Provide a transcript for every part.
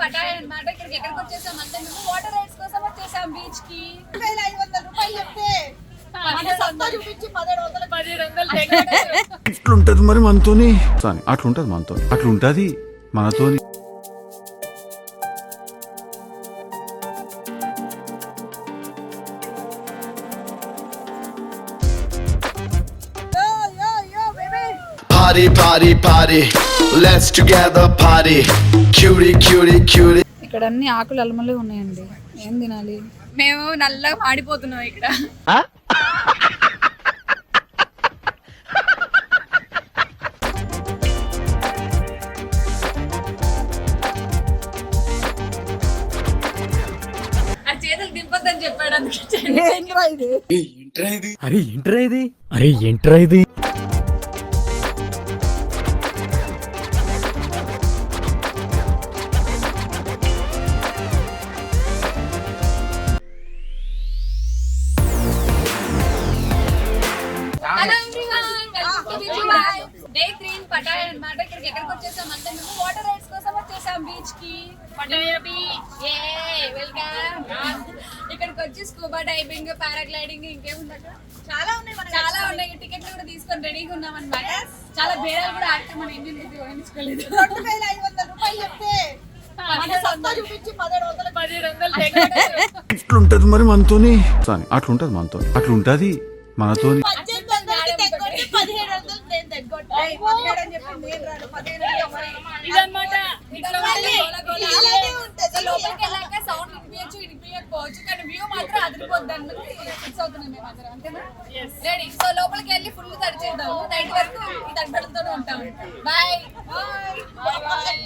పటాయ్ అన్నమాట. ఇక్కడికి ఎక్కడికి వచ్చేసాం అంటే మేము వాటర్ రైడ్స్ కోసం వచ్చేసాం బీచ్ కి. 500 రూపాయలు చెప్తే ఇట్లుంటది మరి మనతోని, అట్లుంటది మనతో, అట్లుంటది మనతోని. Party, party, party. Let's together party. Cutie, cutie, cutie. ఇక్కడ అన్ని ఆకులు అలమలు ఉన్నాయండి. ఏం తినాలి? మేము నల్లగా మాడిపోతున్నాం ఇక్కడ. ఆ చేతులు దింపొద్దని చెప్పాడు అందుకే. అరే ఏంట్రా ఇది డే 3 పటాయ్ అన్నమాట. ఇక్కడికి ఎక్కడికి వచ్చేసాం అంటే మేము వాటర్ రైడ్స్ కోసం వచ్చేసాం బీచ్ కి. ఇక్కడికి వచ్చి స్కూబా డైవింగ్, పారాగ్లైడింగ్, ఇంకేముందట చాలా ఉన్నాయి. టికెట్లు కూడా తీసుకొని రెడీగా ఉన్నాం అనమాట. చాలా బేరాలు కూడా ఆడితే మన ఇండియన్ ఊహించుకోలేదు. 500 రూపాయలు చెప్తే ఇట్లుంటది మరి మనతోని, అట్లుంటది మనతో, అట్లుంటది మనతోని. లోపలికి వెళ్ళాక సౌండ్ వినిపించకపోవచ్చు కానీ వ్యూ మాత్రం అదిరిపోద్ది అన్నది ఫిక్స్ అవుతున్నాం మేము అందరం. అంతేనా? రెడీ. సో లోపలికి వెళ్ళి ఫుల్ తడిచేద్దాము. నైట్ వరకు ఈ తగ్గడంతోనే ఉంటాము. Bye bye.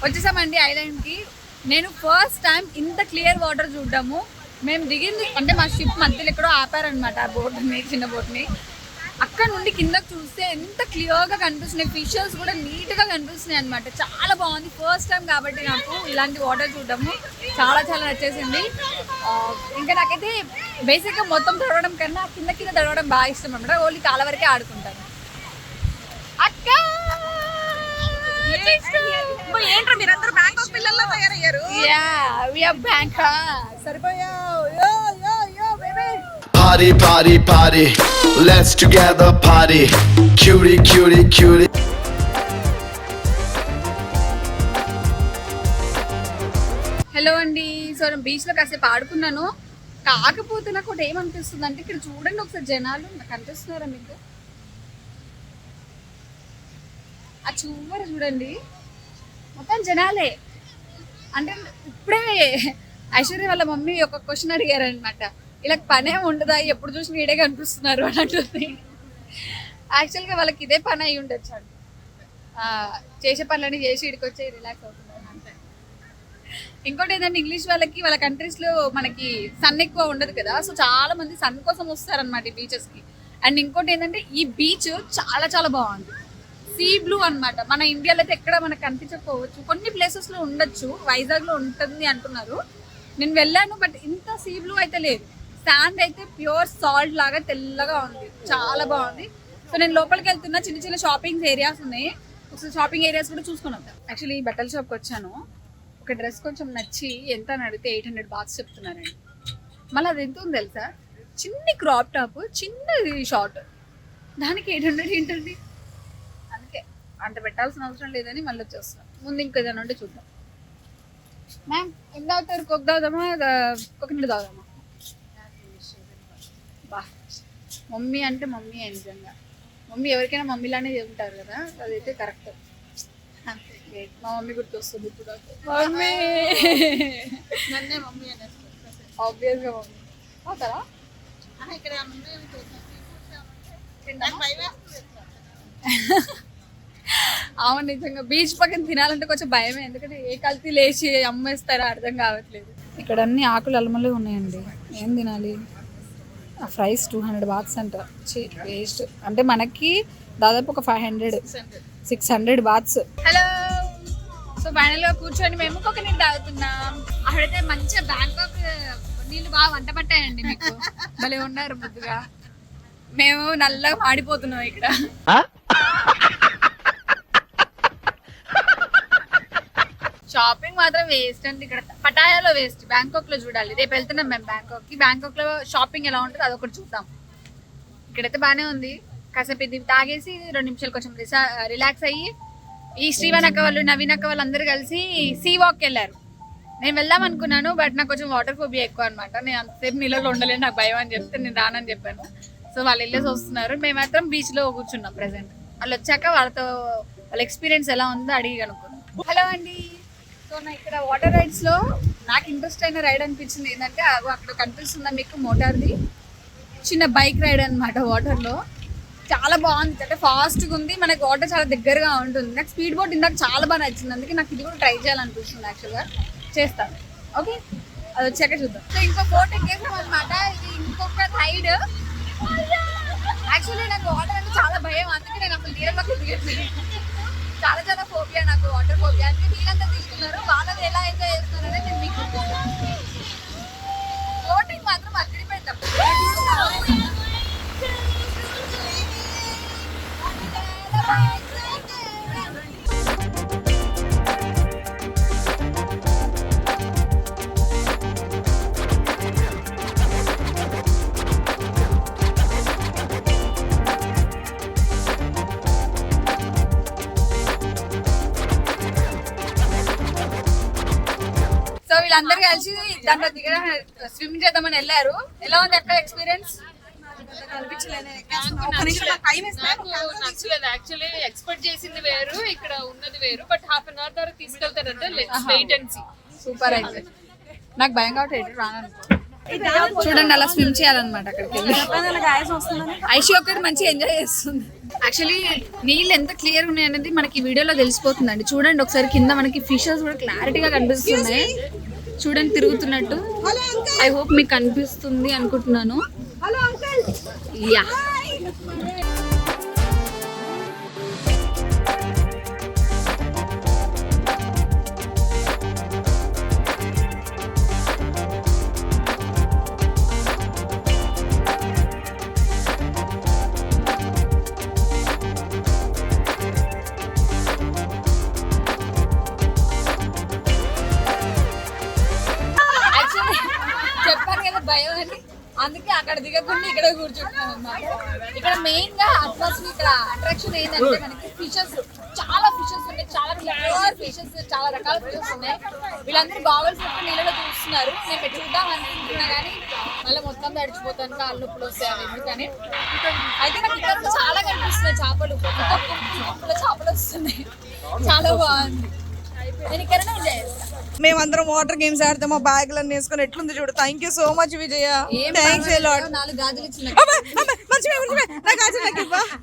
వచ్చేసామండి ఐలాండ్ కి. నేను ఫస్ట్ టైం ఇంత క్లియర్ వాటర్ చూడడము. మేము దిగింది అంటే మా షిప్ మధ్యలో ఎక్కడో ఆపారనమాట ఆ బోట్ని, చిన్న బోట్ని. అక్కడ నుండి కిందకు చూస్తే ఎంత క్లియర్గా కనిపిస్తున్నాయి. ఫిషెస్ కూడా నీట్గా కనిపిస్తున్నాయి అనమాట. చాలా బాగుంది. ఫస్ట్ టైం కాబట్టి నాకు ఇలాంటి వాటర్ చూడడము చాలా చాలా నచ్చేసింది. ఇంకా నాకైతే బేసిక్గా మొత్తం తడవడం కన్నా కింద కింద తడవడం బాగా ఇష్టం అనమాట. ఓన్లీ కాళ్ళ వరకే ఆడుకుంటాను. అక్క ఏంట్రా మీరందరూ బ్యాంకాక్ పిల్లల్లో తయారయ్యారు? Party, party, party. Let's together party. Cutie, cutie, cutie. Hello అండి. సో నేను బీచ్లో కాసేపు ఆడుకున్నాను. కాకపోతే నాకు ఒకటి ఏమనిపిస్తుంది అంటే ఇక్కడ చూడండి ఒకసారి జనాలు కనిపిస్తున్నారా మీకు? ఆ చూవరు చూడండి మొత్తం జనాలే. అంటే ఇప్పుడే ఐశ్వర్య వాళ్ళ మమ్మీ ఒక క్వశ్చన్ అడిగారనమాట, ఇలా పనే ఉండదా, ఎప్పుడు చూసిన ఈడే కనిపిస్తున్నారు అని అంటుంది. యాక్చువల్గా వాళ్ళకి ఇదే పని అయి ఉండొచ్చు అండి. చేసే పనులన్నీ చేసి ఇడికి వచ్చి రిలాక్స్ అవుతున్నారు అంతే. ఇంకోటి ఏంటంటే ఇంగ్లీష్ వాళ్ళకి వాళ్ళ కంట్రీస్లో మనకి సన్ ఎక్కువ ఉండదు కదా. సో చాలా మంది సన్ కోసం వస్తారనమాట ఈ బీచెస్కి. అండ్ ఇంకోటి ఏంటంటే ఈ బీచ్ చాలా చాలా బాగుంది. సీ బ్లూ అన్నమాట. మన ఇండియాలో అయితే ఎక్కడ మనకు కనిపించకపోవచ్చు, కొన్ని ప్లేసెస్ లో ఉండొచ్చు, వైజాగ్ లో ఉంటుంది అంటున్నారు. నేను వెళ్ళాను బట్ ఇంత సీ బ్లూ అయితే లేదు. శాండ్ అయితే ప్యూర్ సాల్ట్ లాగా తెల్లగా ఉంది, చాలా బాగుంది. సో నేను లోపలికి వెళ్తున్నా, చిన్న చిన్న షాపింగ్ ఏరియాస్ ఉన్నాయి, ఒకసారి షాపింగ్ ఏరియాస్ కూడా చూసుకుని వద్దాం. యాక్చువల్లీ ఈ బట్టల షాప్కి వచ్చాను, ఒక డ్రెస్ కొంచెం నచ్చి ఎంత అని అడిగితే 800 బాక్స్ చెప్తున్నారండి. మళ్ళీ అది ఎంత ఉంది తెలుసా, చిన్ని క్రాప్ టాప్, చిన్నది షార్ట్, దానికి 800 ఏంటండి. అందుకే అంత పెట్టాల్సిన అవసరం లేదని మళ్ళీ వచ్చేస్తున్నాం. ముందు ఇంకేదైనా ఉంటే చూద్దాం. మ్యామ్ ఏం తాగుతారు? కోక్ తాగుదామా, కోకోనట్ తాగుదామా? బా, మమ్మీ అంటే మమ్మీ నిజంగా. మమ్మీ ఎవరికైనా మమ్మీలానే ఉంటారు కదా, అదైతే కరెక్ట్. మా మమ్మీ గుర్తొస్తుంది ఇప్పుడు. మమ్మీ నన్నే మమ్మీ అనేసి ఆబ్వియస్గా మమ్మీ అవుతారా? ఇక్కడ అవును నిజంగా బీచ్ పక్కన తినాలంటే కొంచెం భయమే, ఎందుకంటే ఏ కల్తీ లేచి అమ్మేస్తారో అర్థం కావట్లేదు. ఇక్కడ అన్ని ఆకులు అలమలు ఉన్నాయండి, ఏం తినాలి? ఆ ఫ్రైస్ 200 బాక్స్ అంట, వేస్ట్. అంటే మనకి దాదాపు ఒక 600 బాక్స్. హలో, సో ఫైనల్గా కూర్చొని మేము కోకోనట్ తాగుతున్నాం. అక్కడైతే మంచిగా బ్యాంకాక్ నీళ్ళు బాగా వంట పట్టాయండి, మీకు భలే ఉన్నారు ముద్దుగా. మేము నల్లగా మాడిపోతున్నాం ఇక్కడ. షాపింగ్ మాత్రం వేస్ట్ అండి ఇక్కడ, పటాయాలో వేస్ట్. బ్యాంకాక్ లో చూడాలి, రేపు వెళ్తున్నాం మేము బ్యాంకాక్ కి. బ్యాంకాక్ లో షాపింగ్ ఎలా ఉంటుంది అదొకటి చూద్దాం. ఇక్కడైతే బాగానే ఉంది. కాసేపు ఇది తాగేసి 2 నిమిషాలు కొంచెం రిలాక్స్ అయ్యి, ఈ శ్రీవన్ అక్క వాళ్ళు, నవీన్ అక్క వాళ్ళు అందరూ కలిసి సీ వాక్ వెళ్ళారు. నేను వెళ్దాం అనుకున్నాను బట్ నాకు కొంచెం వాటర్ ఫోబియా ఎక్కువ అనమాట. నేను అంతసేపు నీళ్ళలో ఉండలేను, నాకు భయం అని చెప్తే నేను రానని చెప్పాను. సో వాళ్ళు వెళ్ళేసి వస్తున్నారు, మేము మాత్రం బీచ్ లో కూర్చున్నాం ప్రెసెంట్. వాళ్ళు వచ్చాక వాళ్ళతో వాళ్ళ ఎక్స్పీరియన్స్ ఎలా ఉందో అడిగి కనుక్కున్నాం. హలో అండి, సో నా ఇక్కడ వాటర్ రైడ్స్ లో నాకు ఇంట్రెస్ట్ అయిన రైడ్ అనిపించింది ఏంటంటే, అక్కడ కనిపిస్తుందా మీకు మోటార్ది చిన్న బైక్ రైడ్ అనమాట. వాటర్ లో చాలా బాగుంది, అంటే ఫాస్ట్గా ఉంది, మనకి వాటర్ చాలా దగ్గరగా ఉంటుంది. నాకు స్పీడ్ బోట్ ఇందాక చాలా బాగా నచ్చింది, అందుకే నాకు ఇది కూడా ట్రై చేయాలనిపిస్తుంది. యాక్చువల్గా చేస్తాను, ఓకే అది వచ్చాక చూద్దాం. సో ఇంకో బోట్ ఎక్కేసాం అనమాట, ఇది ఇంకొక రైడ్. యాక్చువల్లీ నాకు వాటర్ అంటే చాలా భయం, అందుకే నేను అసలు నీళ్ళలోకి దిగట్లేదు. చాలా చాలా ఫోబియా నాకు, వాటర్ ఫోబియా. అందుకే నీళ్ళంతా తీసుకున్నారు, వాళ్ళని ఎలా ఎంజాయ్ చేస్తున్నారు అనేది నేను మీకు బోటింగ్ మాత్రం అదిరిపోయింది. సో వీళ్ళందరూ కలిసి దాంట్లో దిగడం, స్విమ్ చేద్దామని వెళ్ళారు. ఎలా ఉంది అక్కడ ఎక్స్పీరియన్స్? నచ్చలేదు యాక్చువల్లీ. ఎక్స్పెక్ట్ చేసింది వేరు, ఇక్కడ ఉన్నది వేరు. బట్ ½ అన్ అవర్ తర్వాత తీసుకెళ్తారంటే వెయిట్ అండ్ సీ. సూపర్ అయితే. నాకు భయం కాబట్టి ఎటు రాననుకో. చూడండి అలా స్విమ్ చేయాలన్నమాట అక్కడికి వెళ్ళి. ఐషి ఒక్కటి మంచిగా ఎంజాయ్ చేస్తుంది. యాక్చువల్లీ నీళ్ళు ఎంత క్లియర్ ఉన్నాయి అనేది మనకి వీడియోలో తెలిసిపోతుందండి. చూడండి ఒకసారి కింద మనకి ఫిషెస్ కూడా క్లారిటీగా కనిపిస్తున్నాయి. చూడండి తిరుగుతున్నట్టు. ఐ హోప్ మీకు కనిపిస్తుంది అనుకుంటున్నాను. యా, చెప్పాను కదా భయం అని, అందుకే అక్కడ దిగకుండా ఇక్కడ కూర్చుంటున్నాను అన్నమాట. ఇక్కడ మెయిన్ గా అట్మాస్ఫియర్, ఇక్కడ అట్రాక్షన్ ఏంటంటే మనకి ఫిషెస్, చాలా ఫిషెస్ ఉన్నాయి, చాలా ప్యూర్ ఫిషెస్, చాలా రకాల ఫిషెస్ ఉన్నాయి. వీళ్ళందరూ బాగోల్స్ పెట్టి నీళ్ళలో చూస్తున్నారు. నేను పెట్టుకుందాం అనుకుంటున్నా కానీ మళ్ళీ మొత్తం తడిచిపోతాను, కాళ్ళు నొప్పులు వస్తాయి అని. ఎందుకని అయితే నాకు ఇక్కడ చాలా కనిపిస్తున్నాయి చేపలు, మొత్తం చేపలు వస్తున్నాయి. చాలా బాగుంది, నేను ఇక్కడనే ఎంజాయ్ చేస్తాను. మేమందరం వాటర్ గేమ్స్ ఆడితే మా బ్యాగులన్నీ వేసుకొని ఎట్లుంది చూడు. Thank you so much Vijaya, thanks a lot. 4 గాజులు ఇచ్చిన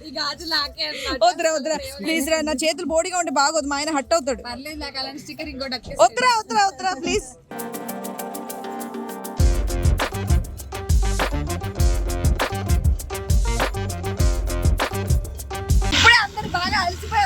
ఈ గాజులు నాకే అన్నమాట. వద్దురా వద్దురా ప్లీజ్ రా, నా చేతులు బోడిగా ఉంటే బాగోదు, మా ఆయన హట్ అవుతాడు. పర్లేదు, నాకు అలాంటి స్టిక్కర్ ఇంకోటి వద్దురా వద్దురా వద్దురా ప్లీజ్. ఇప్పుడే అందరు బాగా అలసిపోయి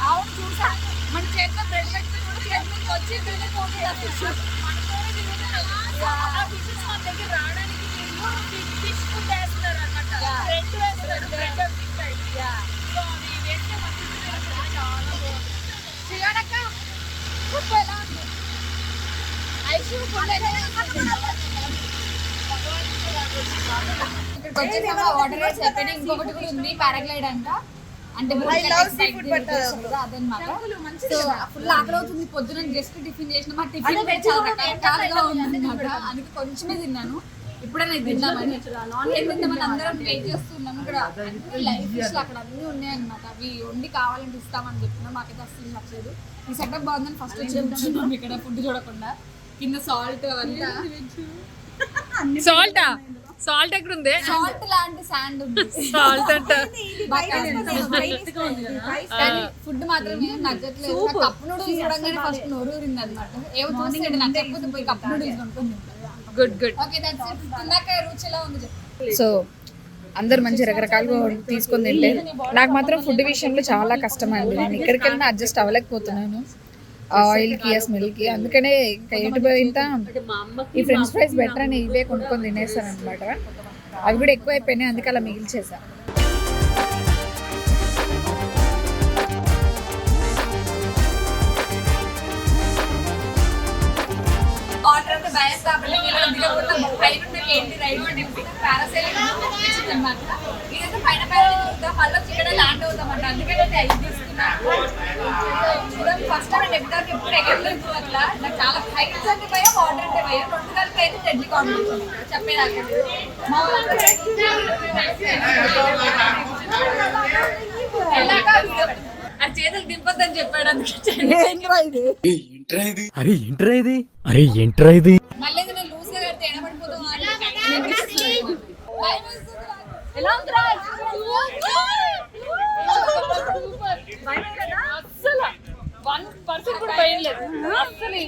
అవును చూసా, మన చేతిలో బ్రెడ్ పెట్టుకుని కూడా చేతి మీద వచ్చి తిరిగిపోతుంది ఆ ఫిష్. శివనక్క, ఉప్పు ఎలా ఉంది? ఐసు ఫుడ్ ఎలా ఉంది? ఇక్కడికి వచ్చేసాక వాటర్ రైడ్స్ అయిపోయినాయి. ఇంకొకటి కూడా ఉంది, పారాగ్లైడ్ అంట. అంటే అదనమాట. సో ఫుల్ ఆకలి అవుతుంది. పొద్దున జస్ట్ టిఫిన్ చేసిన మా టిఫిన్ చాలా రకరకాలుగా ఉందన్నమాట. అందుకే కొంచెమే తిన్నాను. ఇప్పుడే నేను తిన్నామని తిందామని అందరం వెయిట్ చేస్తున్నాము. ఇక్కడ లైఫ్ ఫిష్ అక్కడ అన్నీ ఉన్నాయన్నమాట. అవి వండి కావాలంటే ఇస్తామని చెప్తున్నాం. మాకైతే అసలు నచ్చలేదు. ఈ సెటప్ బాగుందని ఫస్ట్ వచ్చి చెప్తున్నాం. ఇక్కడ ఫుడ్ చూడకుండా కింద సాల్ట్ అవంతా. సాల్టా? సాల్ట్ ఎక్కడ ఉంది? సాల్ట్ లాంటి శాండ్ ఉంది. సాల్ట్ అంట. ఫుడ్ మాత్రం ఏం నచ్చట్లేదు. కప్ నూడిల్స్ చూడంగానే ఫస్ట్ నోరు ఊరింది అనమాట. ఏమో చూస్తే నచ్చకపోతే పోయి కప్ నూడిల్స్ కొనుక్కుంది. Good good. Okay, that's it. తిన్నాక రుచి ఎలా ఉంది చెప్పు. సో అందరు మంచి రకరకాలుగా తీసుకొని తింటే నాకు మాత్రం ఫుడ్ విషయంలో చాలా కష్టం అండి. నేను ఇక్కడికి వెళ్ళినా అడ్జస్ట్ అవ్వలేకపోతున్నాను. ఆయిల్కి ఆ స్మెల్కి. అందుకనే ఇంకా ఏంటి పోయింత ఈ ఫ్రెంచ్ ఫ్రైస్ బెటర్ అని ఇవే కొనుక్కొని తినేస్తాను అనమాట. అవి కూడా ఎక్కువ అయిపోయినాయి, అందుకే అలా మిగిల్చేసాను. ఆర్డర్ అంటే భయం కాబట్టి ఏంటి రైడ్ పారాసైలింగ్ అనమాట. ఇదంతా పైన మళ్ళీ ఇక్కడ ల్యాండ్ అవుతామంట. అందుకే నేను ఐదు తీసుకున్నాను. చూడండి, ఫస్ట్ టైం ఎప్పుడు ఎక్కడలేదు అట్లా. నాకు చాలా హైట్స్ అంటే భయం, వాటర్ అంటే భయం. రెండు కలిపి అయితే డెడ్లీ కాంబినేషన్ చెప్పేదాకా. ఆ చేతులు దింపొద్దని చెప్పాడు. అరే ఏంట్రా ఇది? మళ్ళీ నేను లూజ్ గా కడితే ఎడబడిపోతాం. ఎలా ఉందిరా? అస్సలు 1% కూడా భయం లేదు అస్సలు.